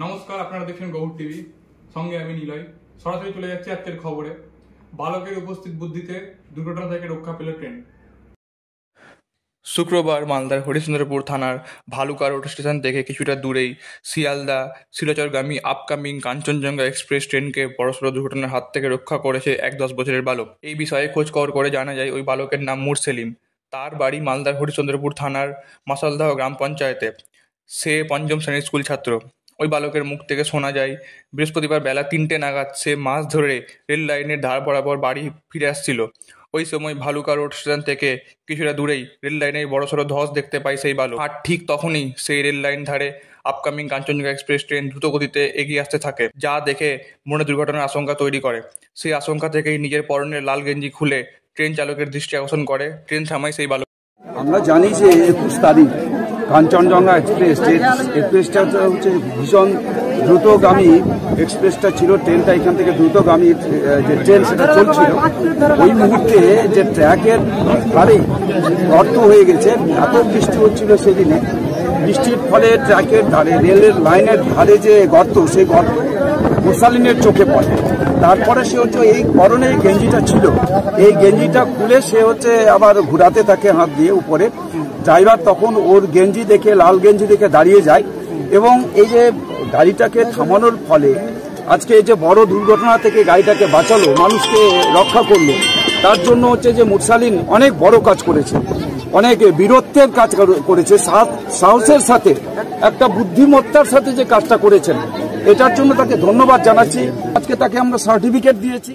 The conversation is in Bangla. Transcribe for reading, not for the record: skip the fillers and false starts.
নমস্কার, আপনারা দেখছেন গৌড় টিভি। সঙ্গে আমি নিলয়। সরাসরি চলে যাচ্ছি আজকের খবরে। বালকের উপস্থিত বুদ্ধিতে দুর্ঘটনা থেকে রক্ষা পেল ট্রেন। শুক্রবার মালদার হরিশ্চন্দ্রপুর থানার ভালুকা রোড স্টেশন থেকে কিছুটা দূরেই শিয়ালদা শিলচরগামী আপকামিং কাঞ্চনজঙ্ঘা এক্সপ্রেস ট্রেনকে বড়সড় দুর্ঘটনার হাত থেকে রক্ষা করেছে এক 10 বছরের বালক। এই বিষয়ে খোঁজখবর করে জানা যায় ওই বালকের নাম মুরসেলিম। তার বাড়ি মালদার হরিশ্চন্দ্রপুর থানার মাসালদাহ গ্রাম পঞ্চায়েতে। সে পঞ্চম শ্রেণীর স্কুল ছাত্র। ওই বালকের মুখ থেকে শোনা যায় বৃহস্পতিবার বেলা 3টে নাগাদ সে মাছ ধরে রেল লাইনের ধার বরাবর বাড়ি ফিরে আসছিল। ওই সময় ভালুকা রোড স্টেশন থেকে কিছুটা দূরেই রেল লাইনের বড়সড় ধস দেখতে পায় সেই বালক। আর ঠিক তখনই সেই রেল লাইন ধারে আপকামিং কাঞ্চনজঙ্ঘা এক্সপ্রেস ট্রেন দ্রুত গতিতে এগিয়ে আসতে থাকে, যা দেখে মনে দুর্ঘটনার আশঙ্কা তৈরি করে। সেই আশঙ্কা থেকেই নিজের পরনের লাল গেঞ্জি খুলে ট্রেন চালকের দৃষ্টি আকর্ষণ করে। ট্রেন থামায় সেই বালক। আমরা জানি যে 21 তারিখ কাঞ্চনজঙ্ঘা এক্সপ্রেসটা হচ্ছে ভীষণ দ্রুতগামী এক্সপ্রেসটা ছিল। ট্রেনটা এখান থেকে দ্রুতগামী যে ট্রেন সেটা চলছিল, ওই মুহূর্তে যে ট্র্যাকের ধারে গর্ত হয়ে গেছে। এত বৃষ্টি হচ্ছিল সেদিনে, বৃষ্টির ফলে ট্র্যাকের ধারে রেলের লাইনের ধারে যে গর্ত, সেই গর্ত মুরসালিনের চোখে পড়ে। তারপরে সে হচ্ছে এই পরনে গেঞ্জিটা ছিল, এই গেঞ্জিটা খুলে সে হচ্ছে আবার ঘুরাতে থাকে হাত দিয়ে উপরে। ড্রাইভার তখন ওর গেঞ্জি দেখে, লাল গেঞ্জি দেখে দাঁড়িয়ে যায় এবং এই যে গাড়িটাকে থামানোর ফলে আজকে এই যে বড় দুর্ঘটনা থেকে গাড়িটাকে বাঁচালো, মানুষকে রক্ষা করলো, তার জন্য হচ্ছে যে মুরসালিন অনেক বড় কাজ করেছে, অনেক বীরত্বের কাজ করেছে, সাহসের সাথে একটা বুদ্ধিমত্তার সাথে যে কাজটা করেছেন, এটার জন্য তাকে ধন্যবাদ জানাচ্ছি। আজকে তাকে আমরা সার্টিফিকেট দিয়েছি।